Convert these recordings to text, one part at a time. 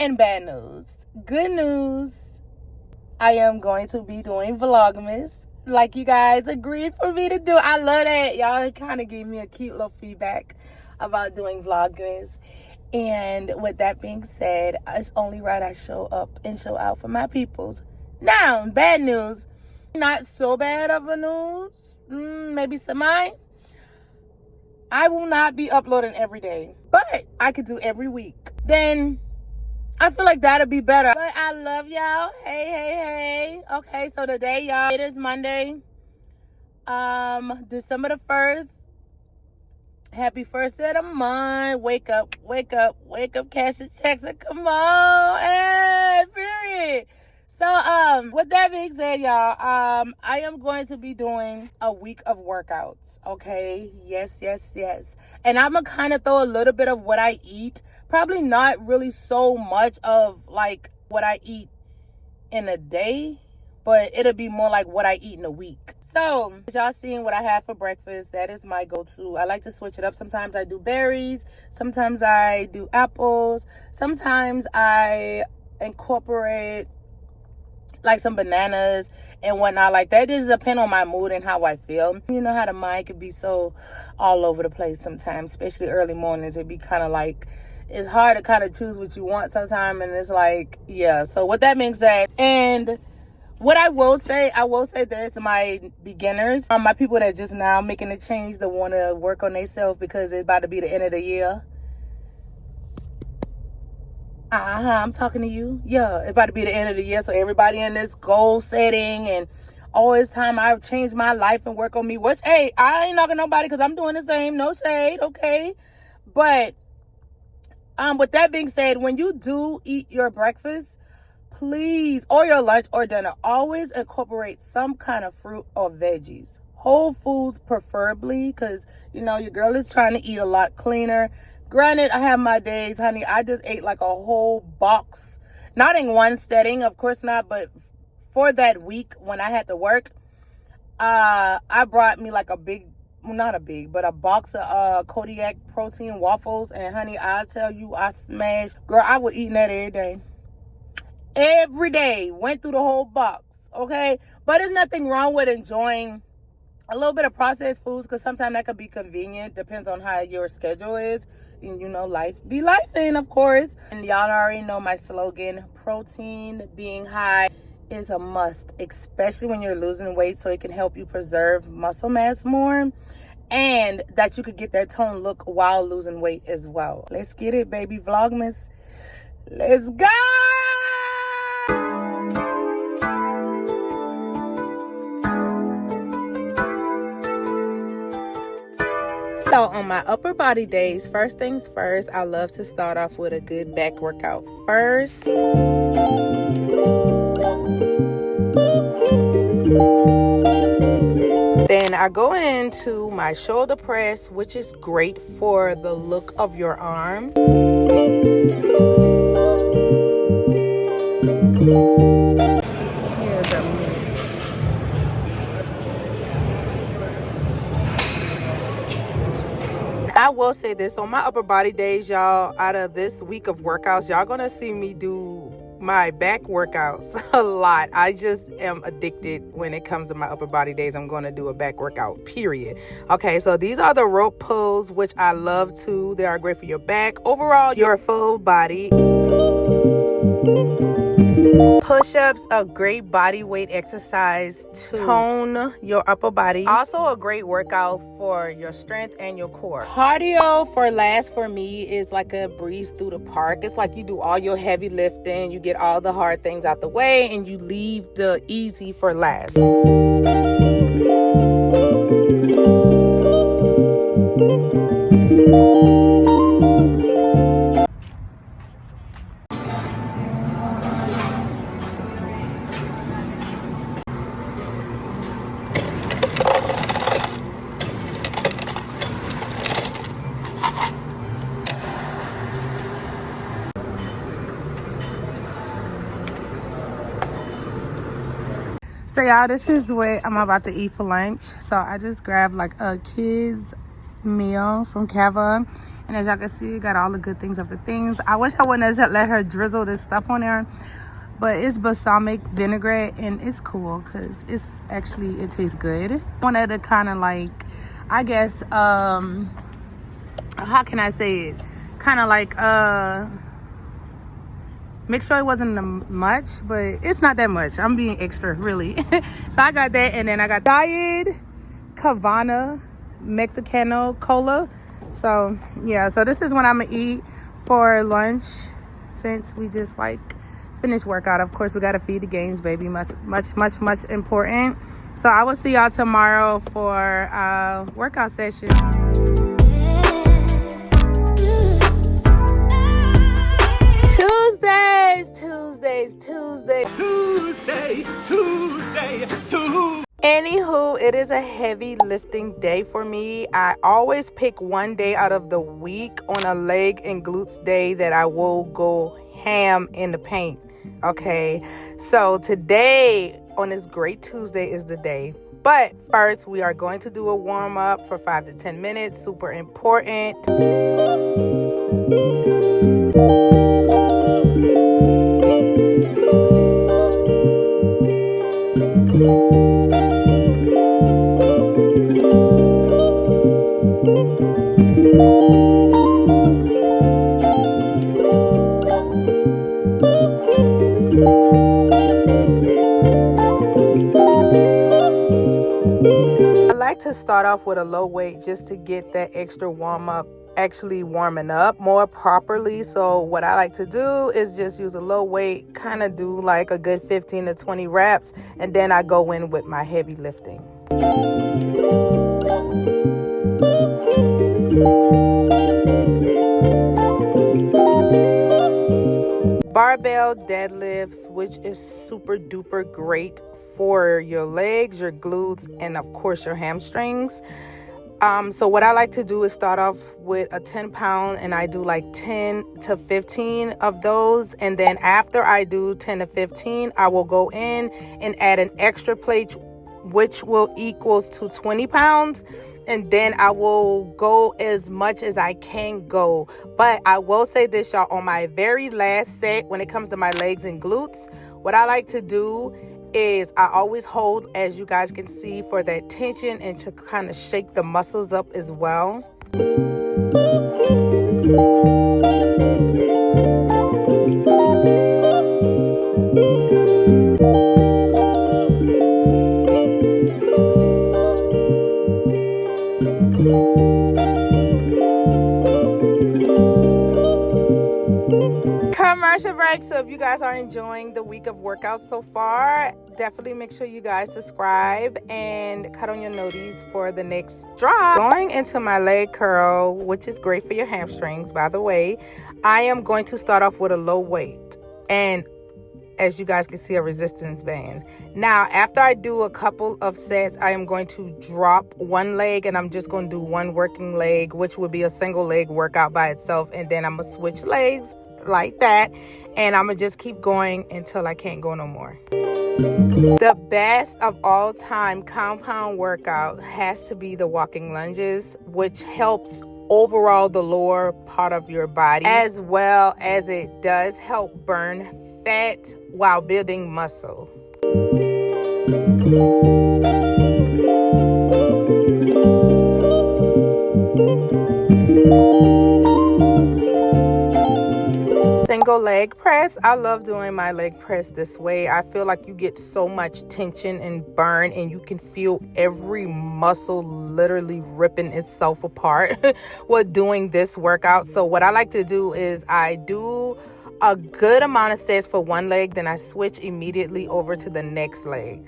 and bad news. Good news, I am going to be doing Vlogmas like you guys agreed for me to do. I love that. Y'all kind of gave me a cute little feedback about doing Vlogmas. And with that being said, it's only right I show up and show out for my peoples. Now, bad news. Not so bad of a news. Maybe semi. I will not be uploading every day, but I could do every week. Then I feel like that'll be better. But I love y'all. Hey. Okay, so today, y'all, it is Monday, December the 1st. Happy first of the month. Wake up, cash the checks, and come on. Hey, period. So, with that being said, y'all, I am going to be doing a week of workouts, okay? Yes. And I'm going to kind of throw a little bit of what I eat. Probably not really so much of, like, what I eat in a day, but it'll be more like what I eat in a week. So, y'all seeing what I have for breakfast, that is my go-to. I like to switch it up. Sometimes I do berries. Sometimes I do apples. Sometimes I incorporate like some bananas and whatnot. Like that just depends on my mood and how I feel. You know how the mind can be so all over the place sometimes, especially early mornings. It'd be kind of like, it's hard to kind of choose what you want sometimes, and it's like, yeah. So with that being said, and what I will say this to my beginners, my people that just now making a change, that want to work on themselves because it's about to be the end of the year. I'm talking to you. Yeah, it's about to be the end of the year. So everybody in this goal setting and all this time I've changed my life and work on me. Which, hey, I ain't knocking nobody because I'm doing the same. No shade, okay? But with that being said, when you do eat your breakfast, please, or your lunch or dinner, always incorporate some kind of fruit or veggies. Whole foods preferably, because, you know, your girl is trying to eat a lot cleaner. Granted, I have my days, honey. I just ate like a whole box. Not in one setting, of course not, but for that week when I had to work, I brought me like a box of Kodiak protein waffles. And honey, I tell you, I smashed. Girl, I was eating that every day. Every day. Went through the whole box, okay? But there's nothing wrong with enjoying a little bit of processed foods, because sometimes that could be convenient. Depends on how your schedule is. And, you know, life be lifing, of course. And y'all already know my slogan, protein being high is a must, especially when you're losing weight, so it can help you preserve muscle mass more, and that you could get that tone look while losing weight as well. Let's get it, baby. Vlogmas. Let's go! So on my upper body days, first things first, I love to start off with a good back workout first. Then I go into my shoulder press, which is great for the look of your arms. Here's a mess. I will say this, on my upper body days, y'all, out of this week of workouts, y'all gonna see me do my back workouts a lot. I just am addicted when it comes to my upper body days. I'm going to do a back workout, period. Okay, so these are the rope pulls, which I love too. They are great for your back, overall your full body. Push-ups, a great body weight exercise to tone your upper body. Also a great workout for your strength and your core. Cardio for me is like a breeze through the park. It's like you do all your heavy lifting, you get all the hard things out the way, and you leave the easy for last. So y'all, this is what I'm about to eat for lunch. So I just grabbed like a kid's meal from Kava, And as y'all can see, got all the good things of the things. I wish I wouldn't have let her drizzle this stuff on there, but it's balsamic vinaigrette and it's cool because it's actually, it tastes good. Wanted to kind of like, I guess, how can I say it? Kind of like, make sure it wasn't much, but it's not that much. I'm being extra, really. So I got that, and then I got Diet Cabana Mexicano Cola. So yeah, so this is what I'm gonna eat for lunch since we just like finished workout. Of course, we gotta feed the games, baby. Much important. So I will see y'all tomorrow for workout session. Tuesday. Anywho, it is a heavy lifting day for me. I always pick one day out of the week on a leg and glutes day that I will go ham in the paint. Okay, so today on this great Tuesday is the day. But first, we are going to do a warm up for 5 to 10 minutes. Super important. To start off with a low weight just to get that extra warm up, actually warming up more properly. So what I like to do is just use a low weight, kind of do like a good 15 to 20 reps, and then I go in with my heavy lifting. Barbell deadlifts, which is super duper great for your legs, your glutes, and of course your hamstrings. So what I like to do is start off with a 10-pound, and I do like 10 to 15 of those, and then after I do 10 to 15, I will go in and add an extra plate, which will equals to 20 pounds, and then I will go as much as I can go. But I will say this, y'all, on my very last set, when it comes to my legs and glutes, what I like to do is I always hold, as you guys can see, for that tension and to kind of shake the muscles up as well. Commercial break. So if you guys are enjoying the week of workouts so far, definitely make sure you guys subscribe and cut on your noties for the next drop. Going into my leg curl, which is great for your hamstrings, by the way, I am going to start off with a low weight, and as you guys can see, a resistance band. Now after I do a couple of sets, I am going to drop one leg, and I'm just going to do one working leg, which would be a single leg workout by itself, and then I'm gonna switch legs like that, and I'm gonna just keep going until I can't go no more. The best of all time compound workout has to be the walking lunges, which helps overall the lower part of your body, as well as it does help burn fat while building muscle. Single leg press. I love doing my leg press this way. I feel like you get so much tension and burn, and you can feel every muscle literally ripping itself apart while doing this workout. So what I like to do is I do a good amount of sets for one leg, then I switch immediately over to the next leg.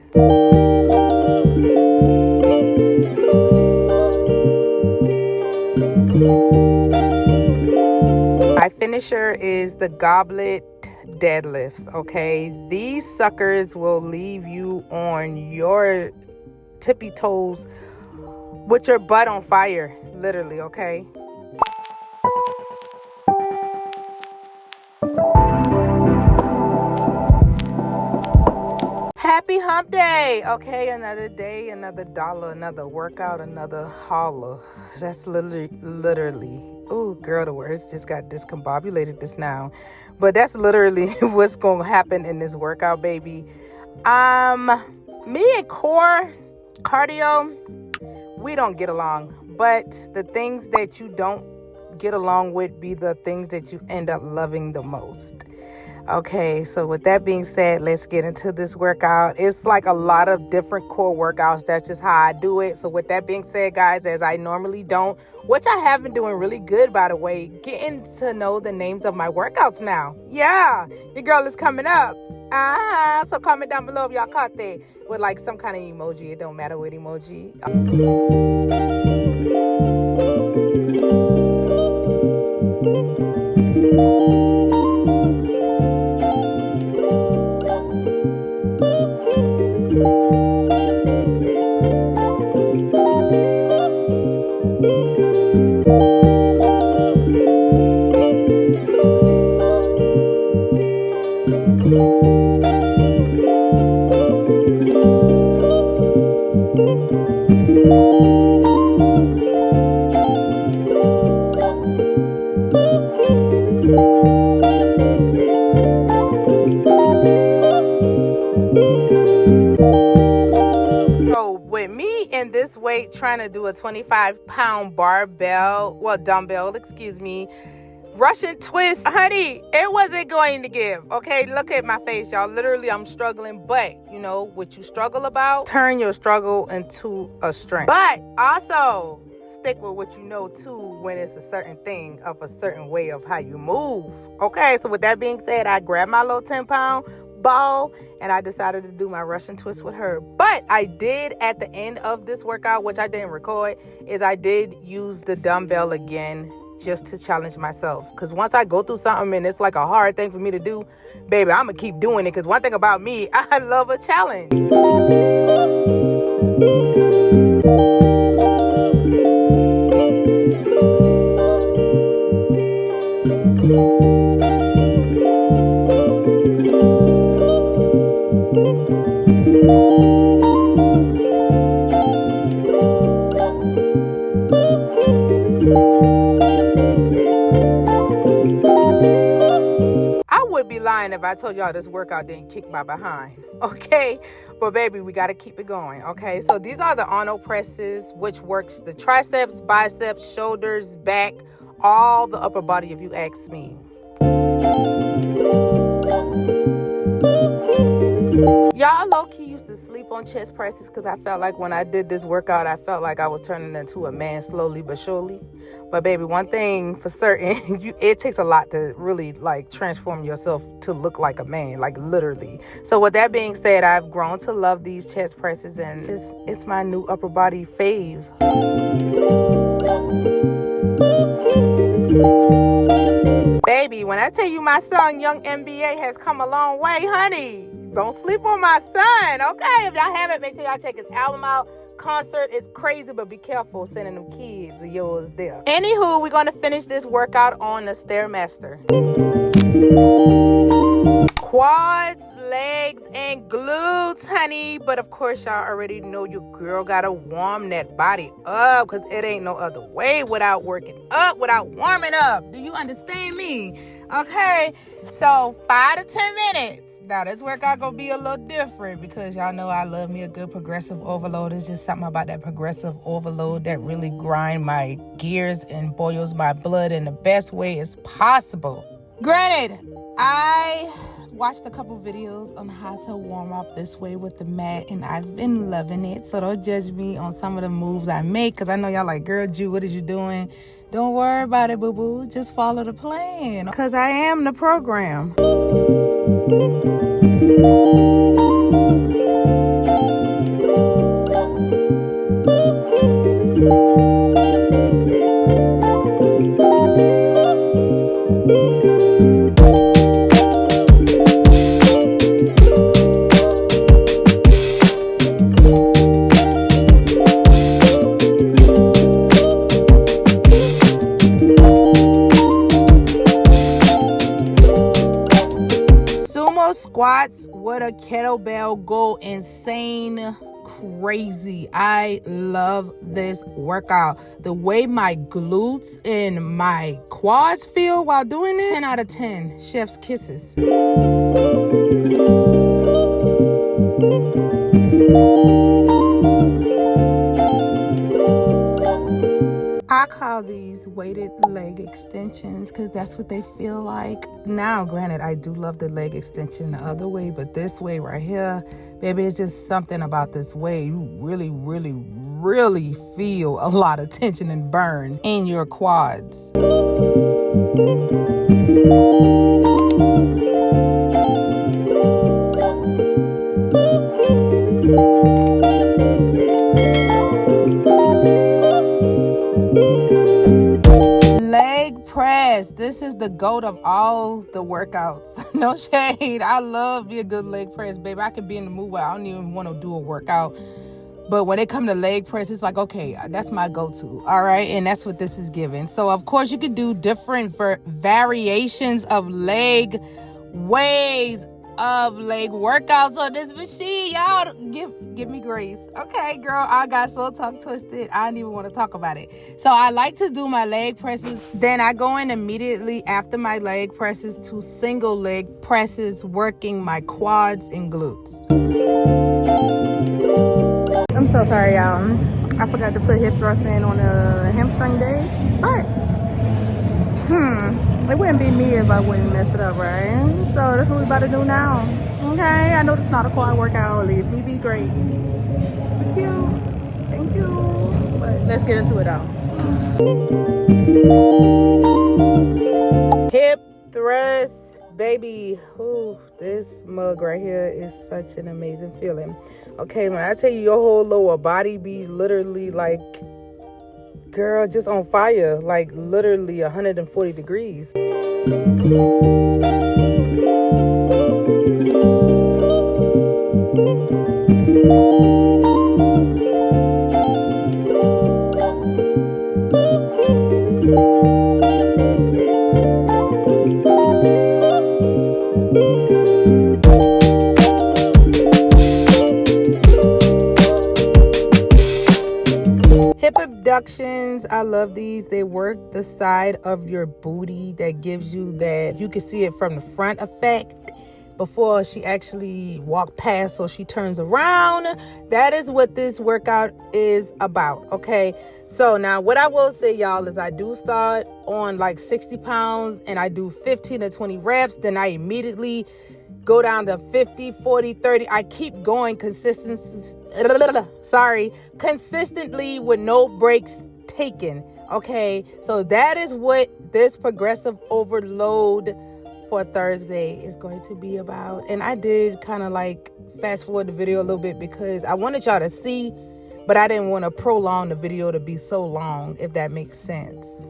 My finisher is the goblet deadlifts, okay? These suckers will leave you on your tippy toes with your butt on fire, literally, okay? Happy hump day. Okay, another day, another dollar, another workout, another holler. That's literally. Oh, girl, the words just got discombobulated this now. But that's literally what's going to happen in this workout, baby. Me and core cardio, we don't get along. But the things that you don't get along with be the things that you end up loving the most. Okay, so with that being said, let's get into this workout. It's like a lot of different core workouts. That's just how I do it. So with that being said, guys, as I normally don't, which I have been doing really good, by the way, getting to know the names of my workouts now. Yeah, your girl is coming up. So comment down below if y'all caught that with like some kind of emoji. It don't matter what emoji. In this weight, trying to do a 25-pound dumbbell, Russian twist, honey, it wasn't going to give. Okay, look at my face, y'all. Literally, I'm struggling, but you know what you struggle about, turn your struggle into a strength. But also stick with what you know too when it's a certain thing of a certain way of how you move. Okay, so with that being said, I grabbed my little 10-pound ball and I decided to do my Russian twist with her. But I did at the end of this workout, which I didn't record, is I did use the dumbbell again just to challenge myself. Because once I go through something and it's like a hard thing for me to do, baby, I'm gonna keep doing it. Because one thing about me, I love a challenge. Lying if I told y'all this workout didn't kick my behind. Okay, but baby, we got to keep it going. Okay, so these are the Arnold presses, which works the triceps, biceps, shoulders, back, all the upper body, if you ask me. Y'all low-key used to sleep on chest presses because I felt like when I did this workout, I felt like I was turning into a man slowly but surely. But baby, one thing for certain, it takes a lot to really like transform yourself to look like a man, like literally. So with that being said, I've grown to love these chest presses and it's my new upper body fave. Baby, when I tell you my son, Young NBA, has come a long way, honey, don't sleep on my son, okay? If y'all haven't, make sure y'all check his album out. Concert is crazy, but be careful sending them kids of yours there. Anywho, we're going to finish this workout on the Stairmaster. Quads, legs, and glutes, honey. But of course, y'all already know your girl got to warm that body up because it ain't no other way without working up, without warming up. Do you understand me? Okay, so 5 to 10 minutes. Now, this workout gonna be a little different because y'all know I love me a good progressive overload. It's just something about that progressive overload that really grind my gears and boils my blood in the best way as possible. Granted, I watched a couple videos on how to warm up this way with the mat, and I've been loving it. So don't judge me on some of the moves I make because I know y'all like, girl, Ju, what is you doing? Don't worry about it, boo-boo. Just follow the plan because I am the program. squats with a kettlebell go insane crazy. I love this workout. The way my glutes and my quads feel while doing it, 10 out of 10. Chef's kisses. I call these weighted leg extensions because that's what they feel like. Now, granted, I do love the leg extension the other way, but this way right here, baby, it's just something about this way. You really, really, really feel a lot of tension and burn in your quads. Leg press. This is the goat of all the workouts. No shade. I love me a good leg press, baby. I could be in the mood where I don't even want to do a workout. But when it comes to leg press, it's like, okay, that's my go-to. All right. And that's what this is giving. So, of course, you could do different variations of leg ways of leg workouts on this machine. Y'all give me grace. Okay, girl, I got so tongue twisted I didn't even want to talk about it. So I like to do my leg presses, then I go in immediately after my leg presses to single leg presses, working my quads and glutes. I'm so sorry, y'all. I forgot to put hip thrust in on a hamstring day, but it wouldn't be me if I wouldn't mess it up, right? So that's what we about to do now. Okay, I know it's not a quad workout. Leave me be great. Thank you. Thank you. But let's get into it though. Hip thrust, baby. Ooh, this mug right here is such an amazing feeling. Okay, when I tell you your whole lower body be literally like, girl, just on fire, like literally 140 degrees. Hip abductions, I love these. They work the side of your booty. That gives you that, you can see it from the front effect before she actually walked past, so she turns around. That is what this workout is about. Okay, so now what I will say, y'all, is I do start on like 60 pounds and I do 15 to 20 reps. Then I immediately go down to 50, 40, 30. I keep going consistently with no breaks taken. Okay, so that is what this progressive overload for Thursday is going to be about. And I did kind of like fast forward the video a little bit because I wanted y'all to see, but I didn't want to prolong the video to be so long, if that makes sense.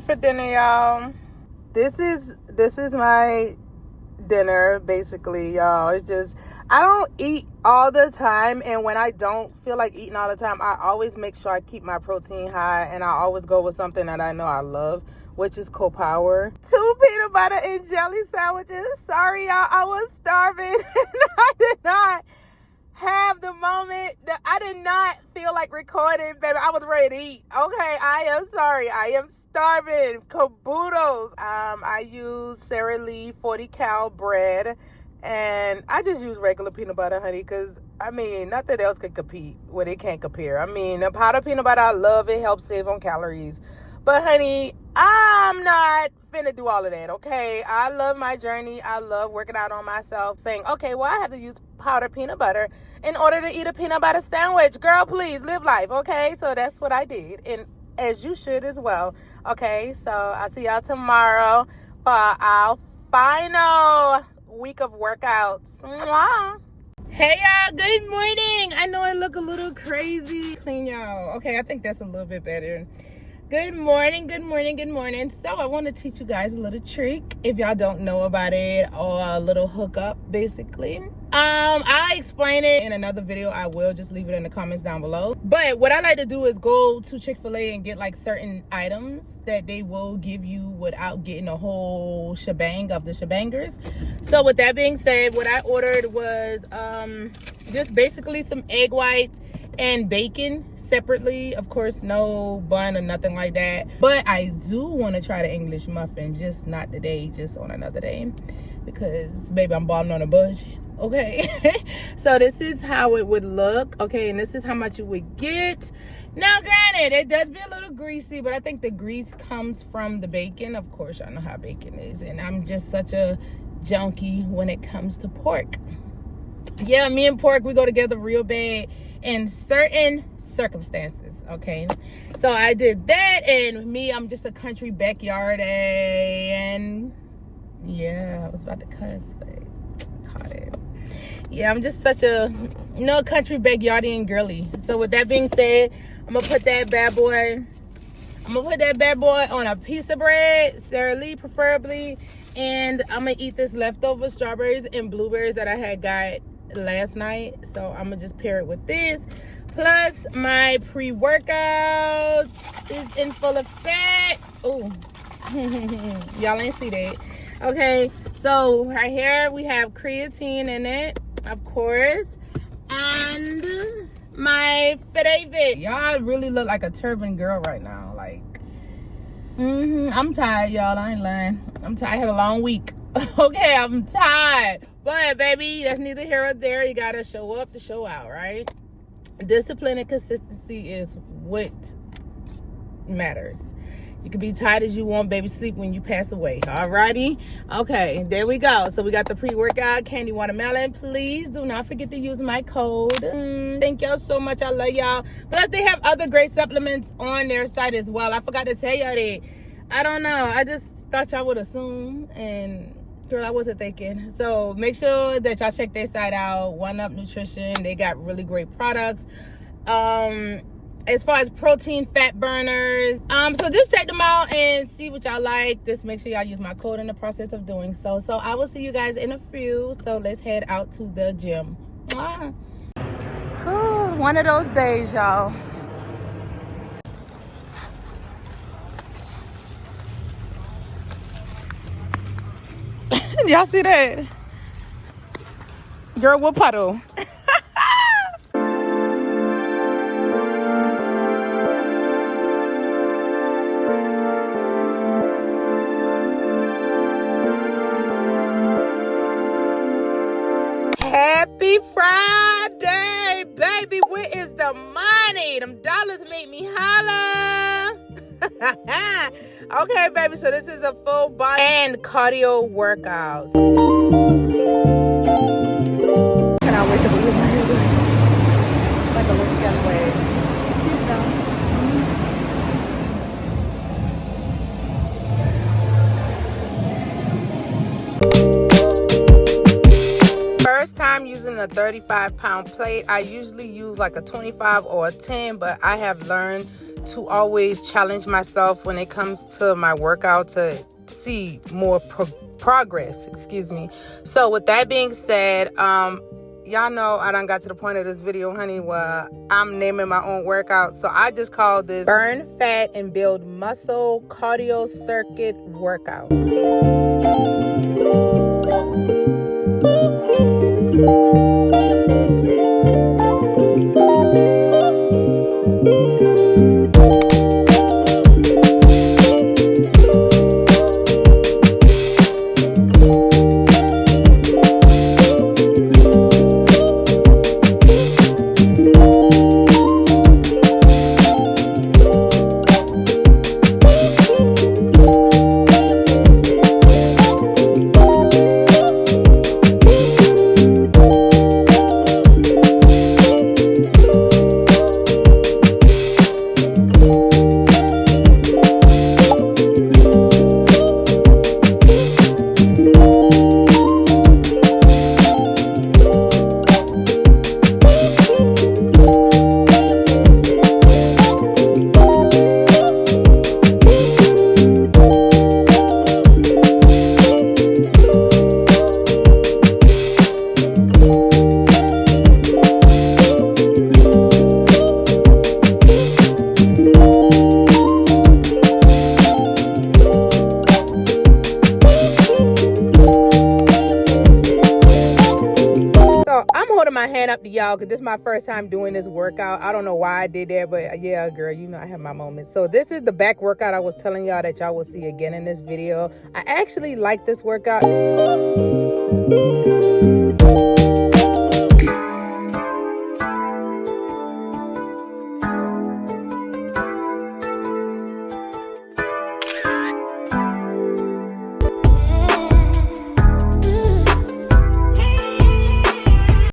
For dinner, y'all. This is my dinner basically, y'all. It's just, I don't eat all the time, and when I don't feel like eating all the time, I always make sure I keep my protein high, and I always go with something that I know I love, which is Co-Power. 2 peanut butter and jelly sandwiches. Sorry, y'all, I was starving and I did not have the moment that I did not feel like recording, baby. I was ready to eat. Okay, I am sorry. I am starving. Caboodles. I use Sara Lee 40 cal bread, and I just use regular peanut butter, honey, because I mean, nothing else can compete where they can't compare. I mean, the powdered peanut butter, I love it. Helps save on calories. But honey, I'm not finna do all of that, okay? I love my journey. I love working out on myself, saying, okay, well, I have to use powdered peanut butter in order to eat a peanut butter sandwich. Girl, please live life, okay? So that's what I did, and as you should as well, okay? So I'll see y'all tomorrow for our final week of workouts. Mwah. Hey y'all, good morning. I know I look a little crazy. Clean y'all. Okay, I think that's a little bit better. Good morning, good morning, good morning. So I want to teach you guys a little trick if y'all don't know about it, or a little hookup basically. I explain it in another video. I will just leave it in the comments down below. But what I like to do is go to Chick-fil-A and get like certain items that they will give you without getting a whole shebang of the shebangers. So with that being said, what I ordered was just basically some egg whites and bacon separately. Of course, no bun or nothing like that. But I do want to try the English muffin, just not today, just on another day, because baby, I'm balling on a budget. Okay. So this is how it would look, okay, and this is how much you would get. Now granted, it does be a little greasy, but I think the grease comes from the bacon. Of course, y'all know how bacon is, and I'm just such a junkie when it comes to pork. Yeah, me and pork, we go together real bad in certain circumstances, okay? So I did that, and me, I'm just a country backyard, and yeah, I was about to cuss, but caught it. Yeah, I'm just such a, country backyardian girly. So with that being said, I'm gonna put that bad boy on a piece of bread, Sara Lee preferably, and I'm gonna eat this leftover strawberries and blueberries that I had got last night. So I'm gonna just pair it with this, plus my pre-workout is in full effect. Oh, y'all ain't see that. Okay, so right here we have creatine in it, of course, and my favorite. Y'all really look like a turban girl right now. Like, I'm tired, y'all. I ain't lying. I'm tired. I had a long week. Okay, I'm tired. But baby, that's neither here or there. You gotta show up to show out, right? Discipline and consistency is what matters. You can be tired as you want, baby. Sleep when you pass away. Alrighty? Okay, there we go. So we got the pre-workout candy watermelon. Please do not forget to use my code. Thank y'all so much. I love y'all. Plus, they have other great supplements on their site as well. I forgot to tell y'all that. I don't know. I just thought y'all would assume, and girl, I wasn't thinking. So make sure that y'all check their site out. One Up Nutrition. They got really great products. As far as protein, fat burners. So just check them out and see what y'all like. Just make sure y'all use my code in the process of doing so. So I will see you guys in a few. So let's head out to the gym. One of those days, y'all. Y'all see that? Girl, what puddle? Happy Friday, baby. Where is the money? Them dollars make me holla. Okay, baby, so this is a full body and cardio workout. Can I wait till we get my hair done? Like a little scallywag. Cute though. First time using a 35-pound plate. I usually use like a 25 or a 10, but I have learned to always challenge myself when it comes to my workout to see more progress, excuse me. So with that being said, y'all know I done got to the point of this video, honey, where I'm naming my own workout. So I just called this Burn Fat and Build Muscle Cardio Circuit Workout. man up to y'all because this is my first time doing this workout. I don't know why I did that, but yeah, girl, you know I have my moments. So this is the back workout I was telling y'all that y'all will see again in this video. I actually like this workout.